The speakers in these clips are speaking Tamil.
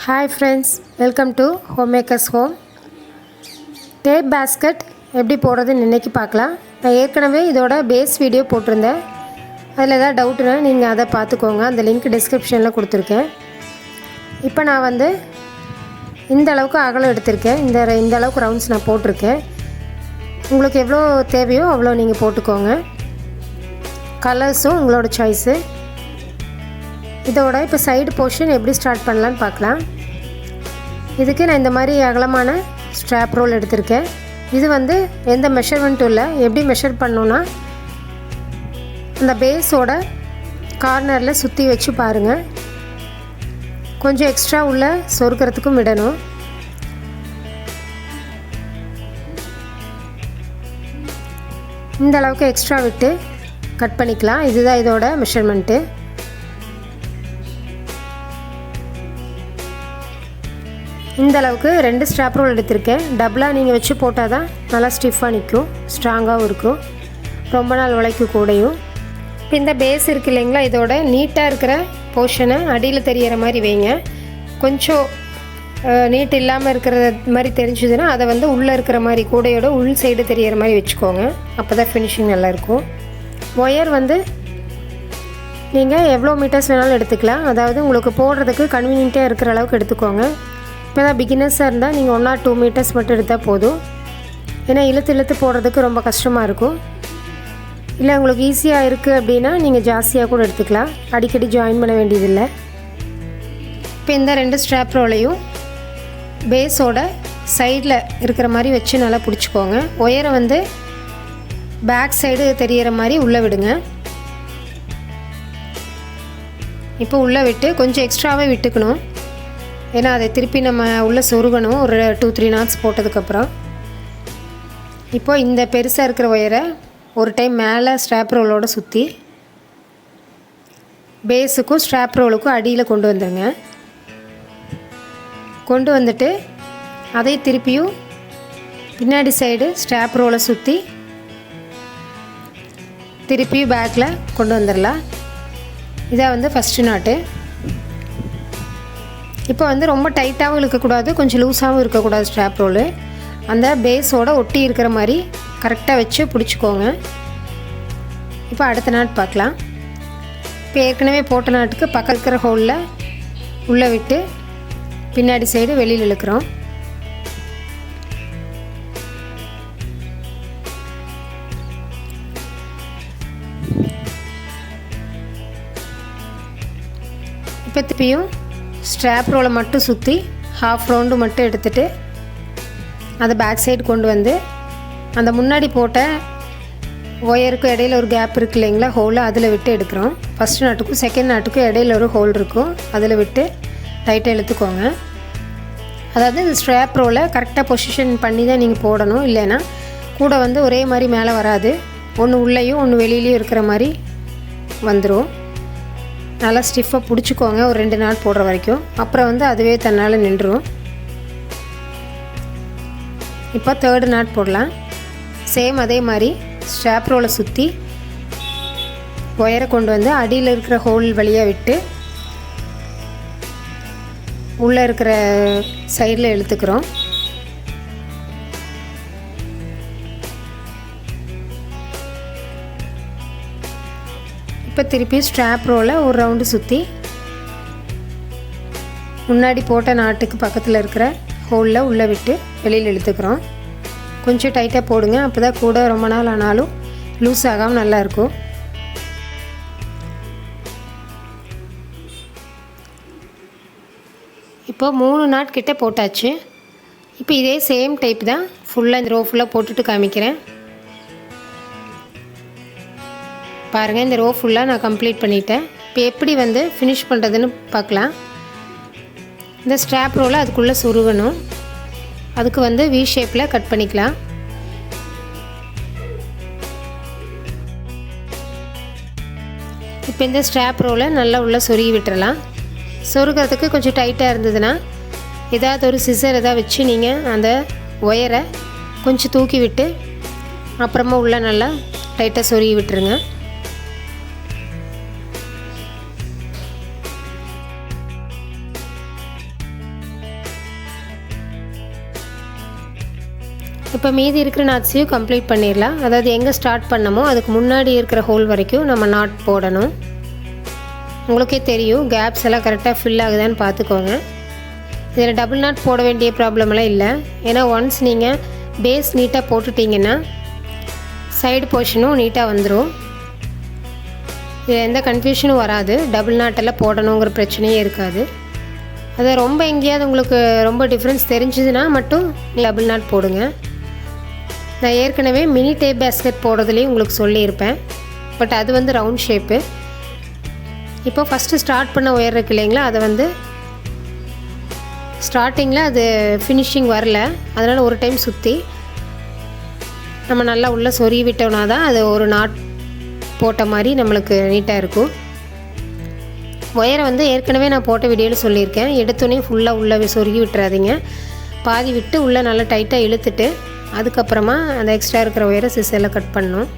Hi friends, welcome to homemakers home. Tape basket எப்படி போடுறதுன்னு இன்றைக்கி பார்க்கலாம். நான் ஏற்கனவே இதோட பேஸ் வீடியோ போட்டிருந்தேன். அதில் எதாவது டவுட்டுனா நீங்கள் அதை பார்த்துக்கோங்க. அந்த லிங்க் டிஸ்கிரிப்ஷனில் கொடுத்துருக்கேன். இப்போ நான் இந்த அளவுக்கு அகலம் எடுத்திருக்கேன். இந்த அளவுக்கு ரவுண்ட்ஸ் நான் போட்டிருக்கேன். உங்களுக்கு எவ்வளோ தேவையோ அவ்வளோ நீங்கள் போட்டுக்கோங்க. கலர்ஸும் உங்களோட சாய்ஸு. இதோட இப்போ சைடு போர்ஷன் எப்படி ஸ்டார்ட் பண்ணலான்னு பார்க்கலாம். இதுக்கு நான் இந்த மாதிரி அகலமான ஸ்ட்ராப் ரோல் எடுத்திருக்கேன். இது எந்த மெஷர்மெண்ட்டும் இல்லை. எப்படி மெஷர் பண்ணணுன்னா அந்த பேஸோட கார்னரில் சுற்றி வச்சு பாருங்கள். கொஞ்சம் எக்ஸ்ட்ரா உள்ள சொருக்கிறதுக்கும் விடணும். இந்த அளவுக்கு எக்ஸ்ட்ரா விட்டு கட் பண்ணிக்கலாம். இதுதான் இதோட மெஷர்மெண்ட்டு. இந்த அளவுக்கு 2 ஸ்ட்ராப் ரோல் எடுத்திருக்கேன். டபுளாக நீங்கள் வச்சு போட்டால் தான் நல்லா ஸ்டிஃபாக நிற்கும், ஸ்ட்ராங்காகவும் இருக்கும், ரொம்ப நாள் உழைக்கும் கூடையும். இப்போ இந்த பேஸ் இருக்குது இல்லைங்களா, இதோட நீட்டாக இருக்கிற போர்ஷனை அடியில் தெரிகிற மாதிரி வைங்க. கொஞ்சம் நீட் இல்லாமல் இருக்கிற மாதிரி தெரிஞ்சுதுன்னா அதை உள்ளே இருக்கிற மாதிரி கூடையோட உள் சைடு தெரிகிற மாதிரி வச்சுக்கோங்க. அப்போ தான் ஃபினிஷிங் நல்லாயிருக்கும். ஒயர் நீங்கள் எவ்வளோ மீட்டர்ஸ் வேணாலும் எடுத்துக்கலாம். அதாவது உங்களுக்கு போடுறதுக்கு கன்வீனியண்ட்டாக இருக்கிற அளவுக்கு எடுத்துக்கோங்க. இப்போ தான் பிகினர்ஸாக இருந்தால் நீங்கள் 1 or 2 மீட்டர்ஸ் மட்டும் எடுத்தால் போதும். ஏன்னா இழுத்து போடுறதுக்கு ரொம்ப கஷ்டமாக இருக்கும். இல்லை உங்களுக்கு ஈஸியாக இருக்குது அப்படின்னா நீங்கள் ஜாஸ்தியாக கூட எடுத்துக்கலாம். அடிக்கடி ஜாயின் பண்ண வேண்டியதில்லை. இப்போ இந்த 2 ஸ்ட்ராப் ரோலையும் பேஸோட சைடில் இருக்கிற மாதிரி வச்சு நல்லா பிடிச்சிக்கோங்க. ஒயரை பேக் சைடு தெரிகிற மாதிரி உள்ளே விடுங்க. இப்போ உள்ளே விட்டு கொஞ்சம் எக்ஸ்ட்ராவே விட்டுக்கணும். ஏன்னா அதை திருப்பி நம்ம உள்ளே சொருகணும் ஒரு 2-3 knots போட்டதுக்கப்புறம். இப்போது இந்த பெருசாக இருக்கிற ஒயரை ஒரு டைம் மேலே ஸ்ட்ராப் ரோலோடு சுற்றி பேஸுக்கும் ஸ்ட்ராப் ரோலுக்கும் அடியில் கொண்டு வந்துடுங்க. கொண்டு வந்துட்டு அதை திருப்பியும் பின்னாடி சைடு ஸ்ட்ராப் ரோலை சுற்றி திருப்பியும் பேக்கில் கொண்டு வந்துடலாம். இதான் ஃபஸ்ட்டு நாட்டு. இப்போ ரொம்ப டைட்டாகவும் இருக்கக்கூடாது, கொஞ்சம் லூஸாகவும் இருக்கக்கூடாது. ஸ்ட்ராப் ரோலு அந்த பேஸோடு ஒட்டி இருக்கிற மாதிரி கரெக்டாக வச்சு பிடிச்சிக்கோங்க. இப்போ அடுத்த நாட் பார்க்கலாம். இப்போ ஏற்கனவே போட்ட நாட்டுக்கு பக்கம் இருக்கிற ஹோலில் உள்ளே விட்டு பின்னாடி சைடு வெளியில் இழுக்கிறோம். இப்போ திருப்பியும் ஸ்ட்ராப் ரோலை மட்டும் சுற்றி ஹாஃப் ரவுண்டு மட்டும் எடுத்துகிட்டு அதை பேக் சைடு கொண்டு வந்து அந்த முன்னாடி போட்ட ஒயருக்கு இடையில ஒரு கேப் இருக்குது இல்லைங்களா, ஹோலில் அதில் விட்டு எடுக்கிறோம். ஃபஸ்ட்டு நாட்டுக்கும் செகண்ட் நாட்டுக்கும் இடையில ஒரு ஹோல் இருக்கும், அதில் விட்டு டைட்டாக இழுத்துக்கோங்க. அதாவது இந்த ஸ்ட்ராப் ரோலை கரெக்டாக பொசிஷன் பண்ணி தான் நீங்கள் போடணும். இல்லைன்னா கூட ஒரே மாதிரி மேலே வராது. ஒன்று உள்ளேயும் ஒன்று வெளியிலையும் இருக்கிற மாதிரி வந்துடும். நல்லா ஸ்டிஃபாக பிடிச்சிக்கோங்க ஒரு 2 நாள் போடுற வரைக்கும். அப்புறம் அதுவே தன்னால் நின்றுடும். இப்போ 3rd நாட் போடலாம். சேம் அதே மாதிரி ஸ்ட்ராப் ரோலை சுற்றி ஒயரை கொண்டு வந்து அடியில் இருக்கிற ஹோல் வழியாக விட்டு உள்ளே இருக்கிற சைடில் இழுத்துக்கிறோம். இப்போ திருப்பி ஸ்ட்ராப் ரோலை ஒரு ரவுண்டு சுற்றி முன்னாடி போட்ட நாட்டுக்கு பக்கத்தில் இருக்கிற ஹோலில் உள்ளே விட்டு வெளியில் இழுத்துக்கிறோம். கொஞ்சம் டைட்டாக போடுங்க, அப்போ தான் கூட ரொம்ப நாள் ஆனாலும் லூஸ் ஆகாமல் நல்லாயிருக்கும். இப்போ 3 நாட் கிட்டே போட்டாச்சு. இப்போ இதே சேம் டைப் தான் ஃபுல்லாக இந்த ரோ ஃபுல்லாக போட்டுட்டு காமிக்கிறேன் பாருங்கள். இந்த ரோ ஃபுல்லாக நான் கம்ப்ளீட் பண்ணிட்டேன். இப்போ எப்படி ஃபினிஷ் பண்ணுறதுன்னு பார்க்கலாம். இந்த ஸ்ட்ராப் ரோலை அதுக்குள்ளே சொருகணும். அதுக்கு வி ஷேப்பில் கட் பண்ணிக்கலாம். இப்போ இந்த ஸ்ட்ராப் ரோலை நல்லா உள்ளே சொருகி விட்டுறலாம். சொருகிறதுக்கு கொஞ்சம் டைட்டாக இருந்ததுன்னா ஏதாவது ஒரு சிசர் எதாவது வச்சு நீங்கள் அந்த ஒயரை கொஞ்சம் தூக்கி விட்டு அப்புறமா உள்ளே நல்லா டைட்டாக சொருகி விட்டுருங்க. இப்போ மீதி இருக்கிற நாட்ஸையும் கம்ப்ளீட் பண்ணிடலாம். அதாவது எங்கே ஸ்டார்ட் பண்ணமோ அதுக்கு முன்னாடி இருக்கிற ஹோல் வரைக்கும் நம்ம நாட் போடணும். உங்களுக்கே தெரியும் கேப்ஸ் எல்லாம் கரெக்டாக ஃபில் ஆகுதான்னு பார்த்துக்கோங்க. இதில் டபுள் நாட் போட வேண்டிய ப்ராப்ளமெல்லாம் இல்லை. ஏன்னா ஒன்ஸ் நீங்கள் பேஸ் நீட்டாக போட்டுட்டிங்கன்னா சைடு போர்ஷனும் நீட்டாக வந்துடும். இதில் எந்த கன்ஃபியூஷனும் வராது. டபுள் நாட்டெல்லாம் போடணுங்கிற பிரச்சனையே இருக்காது. அதை ரொம்ப எங்கேயாவது உங்களுக்கு ரொம்ப டிஃப்ரென்ஸ் தெரிஞ்சுதுன்னா மட்டும் டபுள் நாட் போடுங்க. நான் ஏற்கனவே மினி டேப் பேஸ்கெட் போடுறதுலேயும் உங்களுக்கு சொல்லியிருப்பேன். பட் அது வந்து ரவுண்ட் ஷேப்பு. இப்போ ஃபஸ்ட்டு ஸ்டார்ட் பண்ண ஒயர் இருக்கு இல்லைங்களா, அதை வந்து ஸ்டார்டிங்கில் அது ஃபினிஷிங் வரல, அதனால் ஒரு டைம் சுற்றி நம்ம நல்லா உள்ளே சொருகி விட்டோம்னா தான் அது ஒரு நாட் போட்ட மாதிரி நம்மளுக்கு நீட்டாக இருக்கும். ஒயரை வந்து ஏற்கனவே நான் போட்ட வீடியோவில் சொல்லியிருக்கேன். எடுத்தோடனே ஃபுல்லாக உள்ளே சொருகி விட்டுறாதீங்க. பாதி விட்டு உள்ளே நல்லா டைட்டாக இழுத்துட்டு அதுக்கப்புறமா அந்த எக்ஸ்ட்ரா இருக்கிற ஒயரை சிசரில் கட் பண்ணணும்.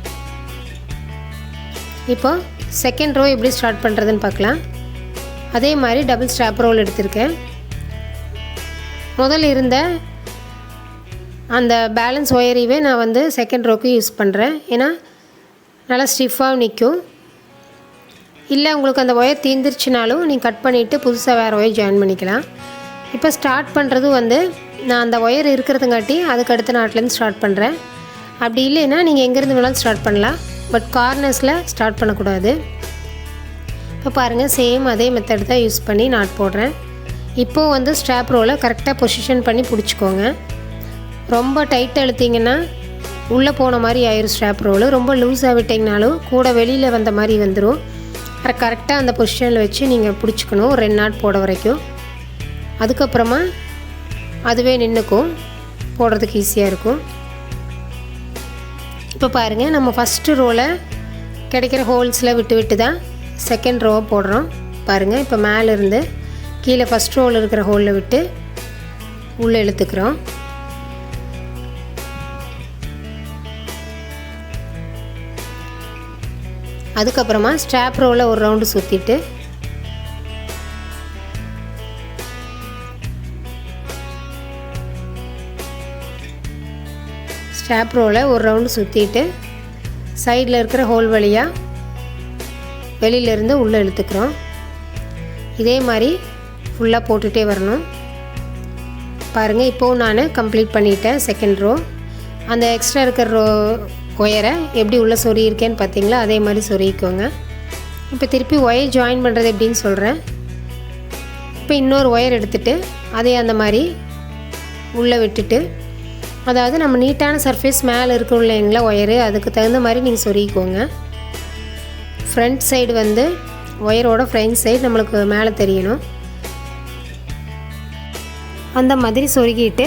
இப்போ செகண்ட் ரோ எப்படி ஸ்டார்ட் பண்ணுறதுன்னு பார்க்கலாம். அதே மாதிரி டபுள் ஸ்ட்ராப் ரோல் எடுத்திருக்கேன். முதல்ல இருந்த அந்த பேலன்ஸ் ஒயரையே நான் வந்து செகண்ட் ரோக்கு யூஸ் பண்ணுறேன். ஏன்னா நல்லா ஸ்டிஃபாக நிற்கும். இல்லை உங்களுக்கு அந்த ஒயர் தீர்ந்துருச்சுனாலும் நீங்கள் கட் பண்ணிவிட்டு புதுசாக வேறு ஒயர் ஜாயின் பண்ணிக்கலாம். இப்போ ஸ்டார்ட் பண்ணுறது வந்து நான் அந்த ஒயர் இருக்கிறதுங்காட்டி அதுக்கு அடுத்த நாட்லேருந்து ஸ்டார்ட் பண்ணுறேன். அப்படி இல்லைன்னா நீங்கள் எங்கேருந்து வேணாலும் ஸ்டார்ட் பண்ணலாம். பட் கார்னர்ஸில் ஸ்டார்ட் பண்ணக்கூடாது. இப்போ பாருங்கள், சேம் அதே மெத்தட் தான் யூஸ் பண்ணி நாட் போடுறேன். இப்போது வந்து ஸ்ட்ராப் ரோலை கரெக்டாக பொசிஷன் பண்ணி பிடிச்சிக்கோங்க. ரொம்ப டைட்டாக இழுத்திங்கன்னா உள்ளே போன மாதிரி ஆயிரும் ஸ்ட்ராப் ரோலு. ரொம்ப லூஸாக விட்டிங்கனாலும் கூட வெளியில் வந்த மாதிரி வந்துடும். கரெக்டாக அந்த பொசிஷனில் வச்சு நீங்கள் பிடிச்சிக்கணும் 2 நாட் போட வரைக்கும். அதுக்கப்புறமா அதுவே நின்றுக்கும், போடுறதுக்கு ஈஸியாக இருக்கும். இப்போ பாருங்கள், நம்ம ஃபஸ்ட்டு ரோலை கிடைக்கிற ஹோல்ஸில் விட்டு விட்டு தான் செகண்ட் ரோவை போடுறோம். பாருங்கள், இப்போ மேலேருந்து கீழே ஃபஸ்ட் ரோவில் இருக்கிற ஹோலில் விட்டு உள்ளே இழுத்துக்கிறோம். அதுக்கப்புறமா ஸ்ட்ராப் ரோவில் ஒரு ரவுண்டு சுற்றிட்டு ஸ்ட்ராப் ரோவில் ஒரு ரவுண்டு சுற்றிட்டு சைடில் இருக்கிற ஹோல் வழியாக வெளியிலேருந்து உள்ளே இழுத்துக்கிறோம். இதே மாதிரி ஃபுல்லாக போட்டுகிட்டே வரணும். பாருங்கள், இப்போது நான் கம்ப்ளீட் பண்ணிட்டேன் செகண்ட் ரோ. அந்த எக்ஸ்ட்ரா இருக்கிற ஒயரை எப்படி உள்ளே சொருகியிருக்கேன்னு பார்த்தீங்களா, அதே மாதிரி சொருகிக்கோங்க. இப்போ திருப்பி ஒயர் ஜாயின் பண்ணுறது எப்படின்னு சொல்கிறேன். இப்போ இன்னொரு ஒயர் எடுத்துகிட்டு அதே அந்த மாதிரி உள்ளே விட்டுட்டு, அதாவது நம்ம நீட்டான சர்ஃபேஸ் மேலே இருக்கும் இல்லைங்களா ஒயரு, அதுக்கு தகுந்த மாதிரி நீங்கள் சொருகிக்கோங்க. ஃப்ரண்ட் சைடு வந்து ஒயரோட ஃப்ரண்ட் சைடு நம்மளுக்கு மேலே தெரியணும். அந்த மாதிரி சொருகிட்டு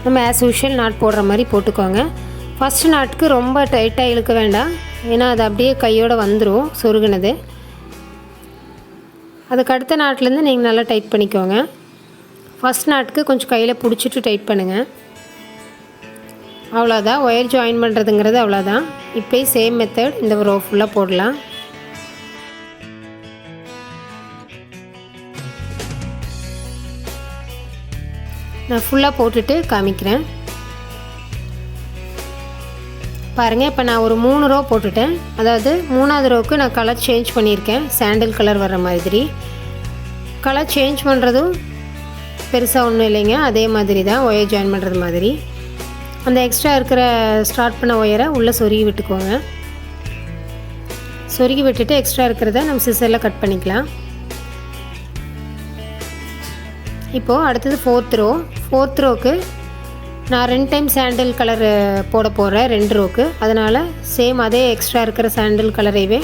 நம்ம ஆஸ் யூஷுவல் நாட் போடுற மாதிரி போட்டுக்கோங்க. ஃபஸ்ட்டு நாட்டுக்கு ரொம்ப டைட்டாக இழுக்க வேண்டாம், ஏன்னா அது அப்படியே கையோடு வந்துடும் சொருகுனது. அதுக்கு அடுத்த நாட்லேருந்து நீங்கள் நல்லா டைட் பண்ணிக்கோங்க. ஃபஸ்ட் நாட்டுக்கு கொஞ்சம் கையில் பிடிச்சிட்டு டைட் பண்ணுங்கள். அவ்வளோதான், ஒயர் ஜாயின் பண்ணுறதுங்கிறது அவ்வளோதான். இப்போயே சேம் மெத்தட் இந்த ரோ ஃபுல்லாக போடலாம். நான் ஃபுல்லாக போட்டுட்டு காமிக்கிறேன். பாருங்கள், இப்போ நான் ஒரு 3 ரோ போட்டுட்டேன். அதாவது 3ஆவது ரோவுக்கு நான் கலர் சேஞ்ச் பண்ணியிருக்கேன். சாண்டில் கலர் வர்ற மாதிரி. கலர் சேஞ்ச் பண்ணுறதும் பெருசாக ஒன்றும் இல்லைங்க, அதே மாதிரி தான் ஒயர் ஜாயின் பண்ணுறது மாதிரி. அந்த எக்ஸ்ட்ரா இருக்கிற ஸ்டார்ட் பண்ண ஒயரை உள்ளே சொருகி விட்டுக்கோங்க. சொருகி விட்டுட்டு எக்ஸ்ட்ரா இருக்கிறத நம்ம சிசரில் கட் பண்ணிக்கலாம். இப்போது அடுத்தது ஃபோர்த் ரோவுக்கு நான் 2 டைம் சாண்டில் கலர் போட போகிறேன் 2 ரோவுக்கு. அதனால் சேம் அதே எக்ஸ்ட்ரா இருக்கிற சாண்டில் கலரைவே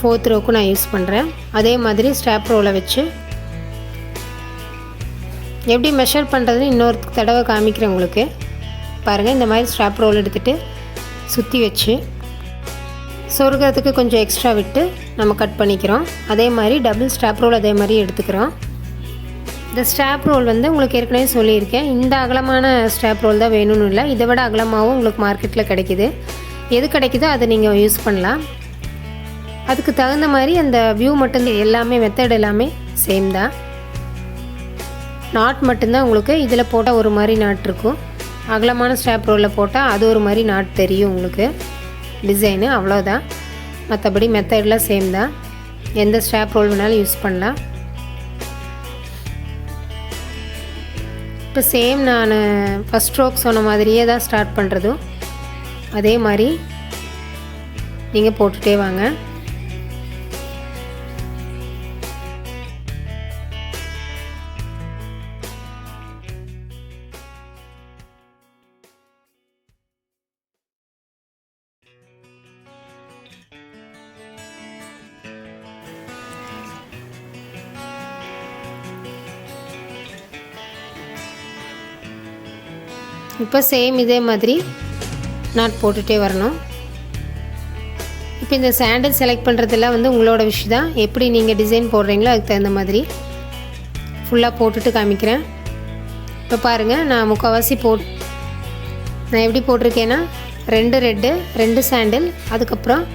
4th ரோவுக்கு நான் யூஸ் பண்ணுறேன். அதே மாதிரி ஸ்ட்ராப் ரோவில் வச்சு எப்படி மெஷர் பண்ணுறதுன்னு இன்னொரு தடவை காமிக்கிறேன் உங்களுக்கு. பாருங்கள், இந்த மாதிரி ஸ்ட்ராப் ரோல் எடுத்துகிட்டு சுற்றி வச்சு சொருகிறதுக்கு கொஞ்சம் எக்ஸ்ட்ரா விட்டு நம்ம கட் பண்ணிக்கிறோம். அதே மாதிரி டபுள் ஸ்ட்ராப் ரோல் அதே மாதிரி எடுத்துக்கிறோம். இந்த ஸ்ட்ராப் ரோல் வந்து உங்களுக்கு ஏற்கனவே சொல்லியிருக்கேன், இந்த அகலமான ஸ்ட்ராப் ரோல் தான் வேணும்னு இல்லை, இதை விட அகலமாகவும் உங்களுக்கு மார்க்கெட்டில் கிடைக்கிது. எது கிடைக்குதோ அதை நீங்கள் யூஸ் பண்ணலாம். அதுக்கு தகுந்த மாதிரி அந்த வியூ மட்டும் எல்லாமே மெத்தட் எல்லாமே சேம் தான். நாட் மட்டும்தான் உங்களுக்கு இதில் போட்டால் ஒரு மாதிரி நாட் இருக்கும், அகலமான ஸ்ட்ராப் ரோலில் போட்டால் அது ஒரு மாதிரி நாட் தெரியும் உங்களுக்கு டிசைனு, அவ்வளோதான். மற்றபடி மெத்தட்லாம் சேம் தான். எந்த ஸ்ட்ராப் ரோல் வேணாலும் யூஸ் பண்ணலாம். இப்போ சேம் நான் ஃபஸ்ட் ஸ்ட்ரோக் சொன்ன மாதிரியே தான் ஸ்டார்ட் பண்ணுறதும், அதே மாதிரி நீங்கள் போட்டுகிட்டே வாங்க. இப்போ சேம் இதே மாதிரி நாட் போட்டுகிட்டே வரணும். இப்போ இந்த சாண்டில் செலக்ட் பண்ணுறதெல்லாம் வந்து உங்களோட விஷயம் தான். எப்படி நீங்கள் டிசைன் போடுறீங்களோ அதுக்கு தகுந்த மாதிரி ஃபுல்லாக போட்டுட்டு காமிக்கிறேன். இப்போ பாருங்கள், நான் முக்கால்வாசி நான் எப்படி போட்டிருக்கேன்னா 2 ரெட்டு 2 சாண்டில், அதுக்கப்புறம்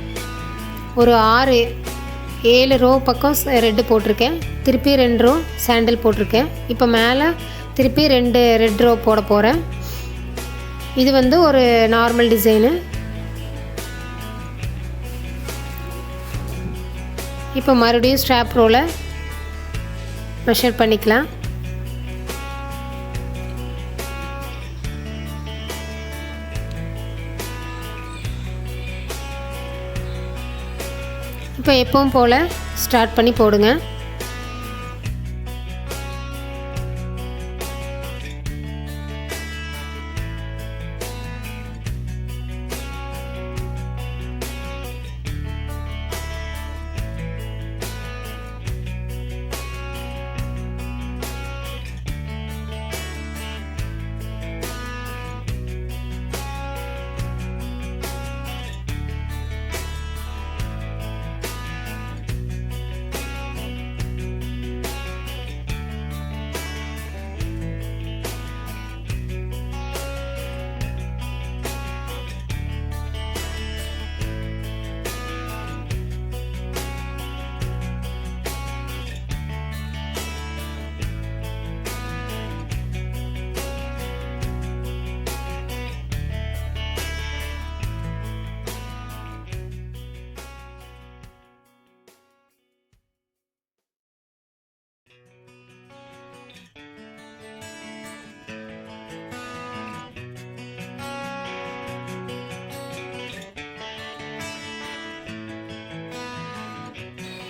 ஒரு 6-7 ரோ பக்கம் ரெட்டு போட்டிருக்கேன், திருப்பி 2 ரோ சாண்டில் போட்டிருக்கேன். இப்போ மேலே திருப்பி 2 ரெட் ரோ போட போகிறேன். இது வந்து ஒரு நார்மல் டிசைனு. இப்போ மறுபடியும் ஸ்ட்ராப் ரோலை மெஷர் பண்ணிக்கலாம். இப்போ எப்பவும் போல் ஸ்டார்ட் பண்ணி போடுங்க.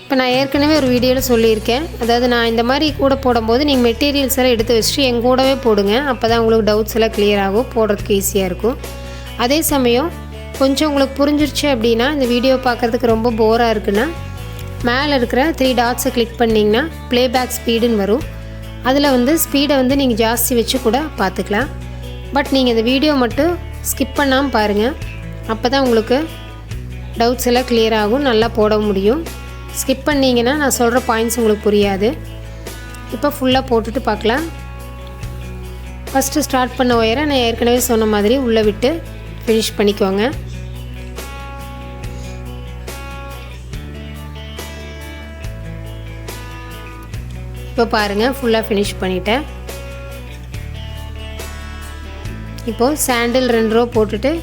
இப்போ நான் ஏற்கனவே ஒரு வீடியோவில் சொல்லியிருக்கேன். அதாவது நான் இந்த மாதிரி கூட போடும்போது நீங்கள் மெட்டீரியல்ஸ் எல்லாம் எடுத்து வச்சுட்டு என் கூடவே போடுங்க. அப்போ தான் உங்களுக்கு டவுட்ஸ் எல்லாம் கிளியர் ஆகும், போடுறதுக்கு ஈஸியாக இருக்கும். அதே சமயம் கொஞ்சம் உங்களுக்கு புரிஞ்சிருச்சு அப்படின்னா, இந்த வீடியோ பார்க்குறதுக்கு ரொம்ப போராக இருக்குன்னா மேலே இருக்கிற 3 டாட்ஸை கிளிக் பண்ணிங்கன்னா ப்ளேபேக் ஸ்பீடுன்னு வரும். அதில் வந்து ஸ்பீடை வந்து நீங்கள் ஜாஸ்தி வச்சு கூட பார்த்துக்கலாம். பட் நீங்கள் இந்த வீடியோ மட்டும் ஸ்கிப் பண்ணாமல் பாருங்கள். அப்போ தான் உங்களுக்கு டவுட்ஸ் எல்லாம் கிளியர் ஆகும், நல்லா போட முடியும். ஸ்கிப் பண்ணிங்கன்னா நான் சொல்கிற பாயிண்ட்ஸ் உங்களுக்கு புரியாது. இப்போ ஃபுல்லாக போட்டுட்டு பார்க்கலாம். ஃபஸ்ட்டு ஸ்டார்ட் பண்ண ஒயரை நான் ஏற்கனவே சொன்ன மாதிரி உள்ளே விட்டு ஃபினிஷ் பண்ணிக்கோங்க. இப்போ பாருங்கள், ஃபுல்லாக ஃபினிஷ் பண்ணிட்டேன். இப்போது சாண்டில் 2 ரோ போட்டுட்டு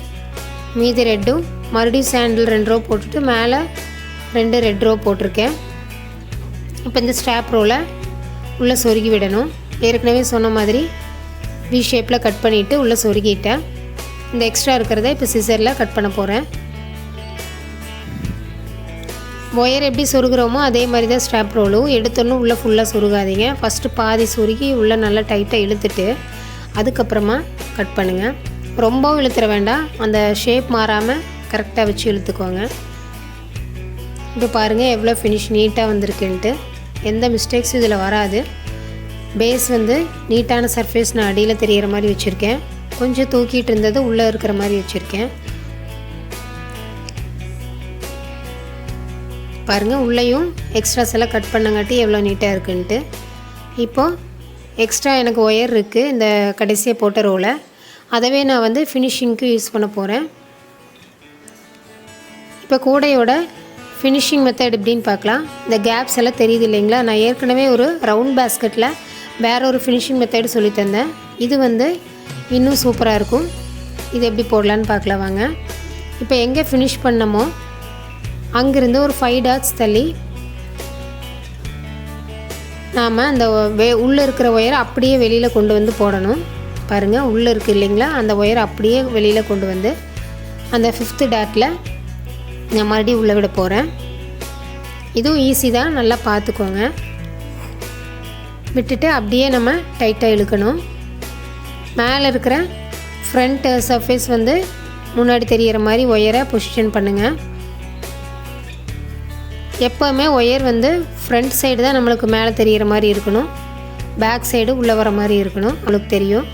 மீதி ரெட்டும், மறுபடியும் சாண்டில் 2 ரோ போட்டுட்டு மேலே 2 ரெட் ரோ போட்டிருக்கேன். இப்போ இந்த ஸ்ட்ராப் ரோலை உள்ளே சொருகி விடணும். ஏற்கனவே சொன்ன மாதிரி வி ஷேப்பில் கட் பண்ணிவிட்டு உள்ளே சொருகிட்டேன். இந்த எக்ஸ்ட்ரா இருக்கிறத இப்போ சிசரில் கட் பண்ண போகிறேன். ஒயர் எப்படி சொருகிறோமோ அதே மாதிரி தான் ஸ்ட்ராப் ரோலும். எடுத்தோன்னு உள்ளே ஃபுல்லாக சொருகாதீங்க. ஃபஸ்ட்டு பாதி சொருகி உள்ளே நல்லா டைட்டாக இழுத்துட்டு அதுக்கப்புறமா கட் பண்ணுங்கள். ரொம்பவும் இழுத்துற வேண்டாம், அந்த ஷேப் மாறாமல் கரெக்டாக வச்சு இழுத்துக்கோங்க. இப்போ பாருங்கள் எவ்வளோ ஃபினிஷ் நீட்டாக வந்திருக்குன்ட்டு. எந்த மிஸ்டேக்ஸும் இதில் வராது. பேஸ் வந்து நீட்டான சர்ஃபேஸ் நான் அடியில் தெரிகிற மாதிரி வச்சுருக்கேன். கொஞ்சம் தூக்கிட்டு இருந்தது உள்ளே இருக்கிற மாதிரி வச்சுருக்கேன். பாருங்கள், உள்ளேயும் எக்ஸ்ட்ராஸ் எல்லாம் கட் பண்ணங்காட்டி எவ்வளோ நீட்டாக இருக்குன்ட்டு. இப்போது எக்ஸ்ட்ரா எனக்கு ஒயர் இருக்குது இந்த கடைசியாக போட்ட ரோலை, அதவே நான் வந்து ஃபினிஷிங்க்கு யூஸ் பண்ண போகிறேன். இப்போ கூடையோட ஃபினிஷிங் மெத்தட் எப்படின்னு பார்க்கலாம். இந்த கேப்ஸ் எல்லாம் தெரியுது இல்லைங்களா? நான் ஏற்கனவே ஒரு ரவுண்ட் பேஸ்கெட்டில் வேறு ஒரு ஃபினிஷிங் மெத்தட் சொல்லி தந்தேன். இது வந்து இன்னும் சூப்பராக இருக்கும். இது எப்படி போடலான்னு பார்க்கலாம் வாங்க. இப்போ எங்கே ஃபினிஷ் பண்ணமோ அங்கேருந்து ஒரு 5 டாட்ஸ் தள்ளி நாம் அந்த உள்ளே இருக்கிற ஒயரை அப்படியே வெளியில் கொண்டு வந்து போடணும். பாருங்கள், உள்ளே இருக்குது இல்லைங்களா, அந்த ஒயரை அப்படியே வெளியில் கொண்டு வந்து அந்த 5th டாட்டில் நான் மறுபடியும் உள்ளே விட போகிறேன். இதுவும் ஈஸி தான், நல்லா பார்த்துக்கோங்க. விட்டுட்டு அப்படியே நம்ம டைட்டாக இழுக்கணும். மேலே இருக்கிற ஃப்ரண்ட் சர்ஃபேஸ் வந்து முன்னாடி தெரிகிற மாதிரி ஒயரை பொசிஷன் பண்ணுங்கள். எப்போவுமே ஒயர் வந்து ஃப்ரண்ட் சைடு தான் நம்மளுக்கு மேலே தெரிகிற மாதிரி இருக்கணும், பேக் சைடு உள்ளே வர மாதிரி இருக்கணும், நம்மளுக்கு தெரியும்.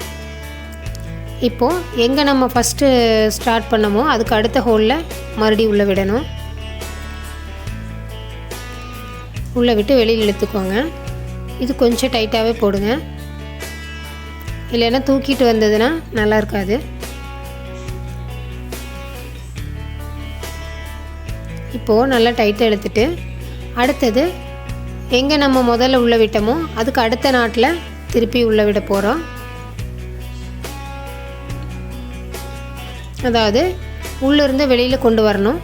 இப்போது எங்கே நம்ம ஃபஸ்ட்டு ஸ்டார்ட் பண்ணமோ அதுக்கு அடுத்த ஹோலில் மறுபடியும் உள்ளே விடணும். உள்ளே விட்டு வெளியில் இழுத்துக்கோங்க. இது கொஞ்சம் டைட்டாகவே போடுங்க, இல்லைன்னா தூக்கிட்டு வந்ததுன்னா நல்லா இருக்காது. இப்போது நல்லா டைட்டாக எடுத்துட்டு அடுத்தது எங்கே நம்ம முதல்ல உள்ளே விட்டோமோ அதுக்கு அடுத்த நாட்டில் திருப்பி உள்ளே விட போகிறோம். அதாவது உள்ளேருந்து வெளியில் கொண்டு வரணும்,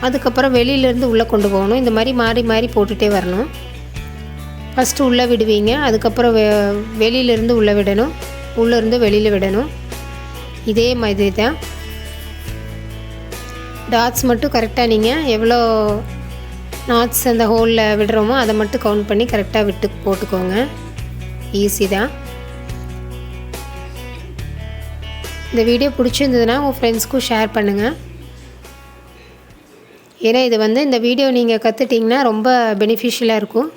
அதுக்கப்புறம் வெளியிலேருந்து உள்ளே கொண்டு போகணும். இந்த மாதிரி மாறி மாறி போட்டுகிட்டே வரணும். ஃபஸ்ட்டு உள்ளே விடுவீங்க, அதுக்கப்புறம் வெளியிலேருந்து உள்ளே விடணும், உள்ளேருந்து வெளியில் விடணும். இதே மாதிரி தான். டாட்ஸ் மட்டும் கரெக்டாக நீங்கள் எவ்வளோ நாட்ஸ் அந்த ஹோலில் விடுறோமோ அதை மட்டும் கவுண்ட் பண்ணி கரெக்டாக விட்டு போட்டுக்கோங்க. ஈஸி தான். இந்த வீடியோ பிடிச்சிருந்ததுன்னா உங்கள் ஃப்ரெண்ட்ஸ்க்கும் ஷேர் பண்ணுங்கள். ஏன்னா இது வந்து இந்த வீடியோ நீங்கள் கற்றுட்டிங்கன்னா ரொம்ப பெனிஃபிஷியலாக இருக்கும்.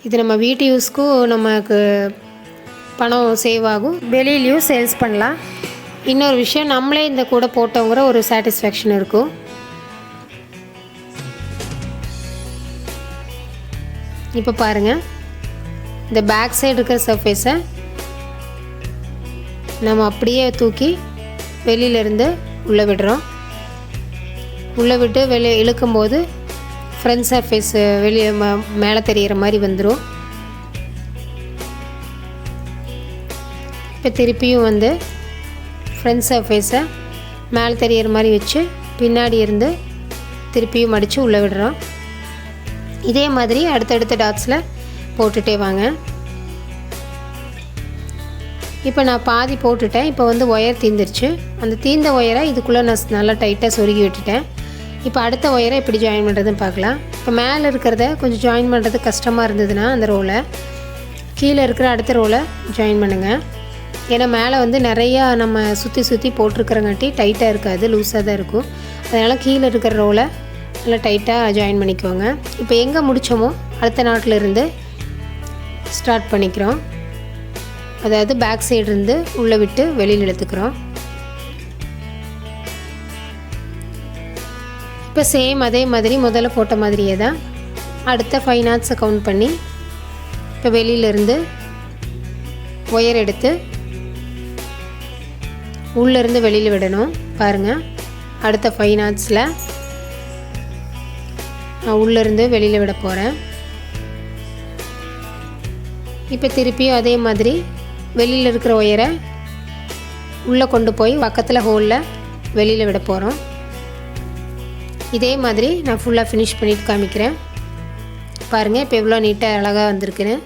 இது நம்ம வீட்டு யூஸ்க்கும் நமக்கு பணம் சேவ் ஆகும், வெளியிலையும் சேல்ஸ் பண்ணலாம். இன்னொரு விஷயம், நம்மளே இந்த கூட போட்டோங்கிற ஒரு சாட்டிஸ்ஃபேக்ஷன் இருக்கும். இப்போ பாருங்கள், இந்த பேக் சைடு இருக்கிற சர்ஃபேஸை நம்ம அப்படியே தூக்கி வெளியிலேருந்து உள்ளே விடுறோம். உள்ளே விட்டு வெளியே இழுக்கும்போது ஃப்ரண்ட் சர்ஃபேஸ் வெளியே மேலே தெரிகிற மாதிரி வந்துடும். இப்போ திருப்பியும் வந்து ஃப்ரண்ட் சர்ஃபேஸை மேலே தெரிகிற மாதிரி வச்சு பின்னாடி இருந்து திருப்பியும் மடித்து உள்ளே விடுறோம். இதே மாதிரி அடுத்தடுத்த டாட்ஸில் போட்டுகிட்டே வாங்க. இப்போ நான் பாதி போட்டுட்டேன். இப்போ வந்து ஒயர் தீந்துருச்சு. அந்த தீந்த ஒயரை இதுக்குள்ளே நான் நல்லா டைட்டாக சொருகி விட்டுட்டேன். இப்போ அடுத்த ஒயரை எப்படி ஜாயின் பண்ணுறதுன்னு பார்க்கலாம். இப்போ மேலே இருக்கிறத கொஞ்சம் ஜாயின் பண்ணுறது கஷ்டமாக இருந்ததுன்னா அந்த ரோலை கீழே இருக்கிற அடுத்த ரோலை ஜாயின் பண்ணுங்கள். ஏன்னா மேலே வந்து நிறையா நம்ம சுற்றி சுற்றி போட்டிருக்கிறங்காட்டி டைட்டாக இருக்காது, லூஸாக தான் இருக்கும். அதனால் கீழே இருக்கிற ரோலை நல்லா டைட்டாக ஜாயின் பண்ணிக்கோங்க. இப்போ எங்கே முடித்தோமோ அடுத்த நாட்டில் இருந்து ஸ்டார்ட் பண்ணிக்கிறோம். அதாவது பேக் சைடு இருந்து உள்ளே விட்டு வெளியில் இழுத்துக்கிறோம். இப்போ சேம் அதே மாதிரி முதல்ல போட்ட மாதிரியே தான் அடுத்த 5 knots கவுண்ட் பண்ணி இப்போ வெளியிலேருந்து ஒயர் எடுத்து உள்ளேருந்து வெளியில் விடணும். பாருங்கள், அடுத்த 5 knotsல நான் உள்ளேருந்து வெளியில் விட போகிறேன். இப்போ திருப்பியும் அதே மாதிரி வெளியில் இருக்கிற ஒயரை உள்ளே கொண்டு போய் பக்கத்தில் ஹோலில் வெளியில் விட போகிறோம். இதே மாதிரி நான் ஃபுல்லாக ஃபினிஷ் பண்ணிட்டு காமிக்கிறேன். பாருங்கள், இப்போ எவ்வளோ நீட்டாக அழகாக வந்திருக்குன்னு.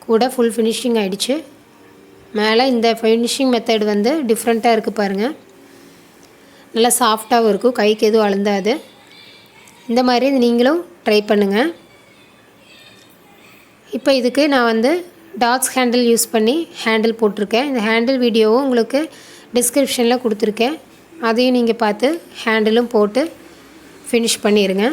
கூட ஃபுல் ஃபினிஷிங் ஆகிடுச்சு. மேலே இந்த ஃபினிஷிங் மெத்தட் வந்து டிஃப்ரெண்ட்டாக இருக்குது பாருங்கள். நல்லா சாஃப்டாகவும் இருக்கும், கைக்கு எதுவும் அழுந்தாது. இந்த மாதிரி நீங்களும் ட்ரை பண்ணுங்கள். இப்போ இதுக்கு நான் வந்து டாட்ஸ் ஹேண்டில் யூஸ் பண்ணி ஹேண்டில் போட்டிருக்கேன். இந்த ஹேண்டில் வீடியோவும் உங்களுக்கு டிஸ்கிரிப்ஷனில் கொடுத்துருக்கேன். அதையும் நீங்கள் பார்த்து ஹேண்டிலும் போட்டு ஃபினிஷ் பண்ணிடுங்க.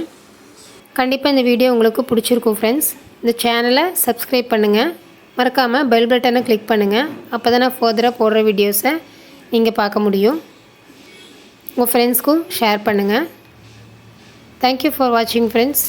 கண்டிப்பாக இந்த வீடியோ உங்களுக்கு பிடிச்சிருக்கும் ஃப்ரெண்ட்ஸ். இந்த சேனலை சப்ஸ்கிரைப் பண்ணுங்கள், மறக்காமல் பெல் பட்டனை கிளிக் பண்ணுங்கள். அப்போ தான் நான் ஃபர்தராக போடுற வீடியோஸை நீங்கள் பார்க்க முடியும். உங்கள் ஃப்ரெண்ட்ஸ்க்கும் ஷேர் பண்ணுங்கள். தேங்க்யூ ஃபார் வாட்சிங் ஃப்ரெண்ட்ஸ்.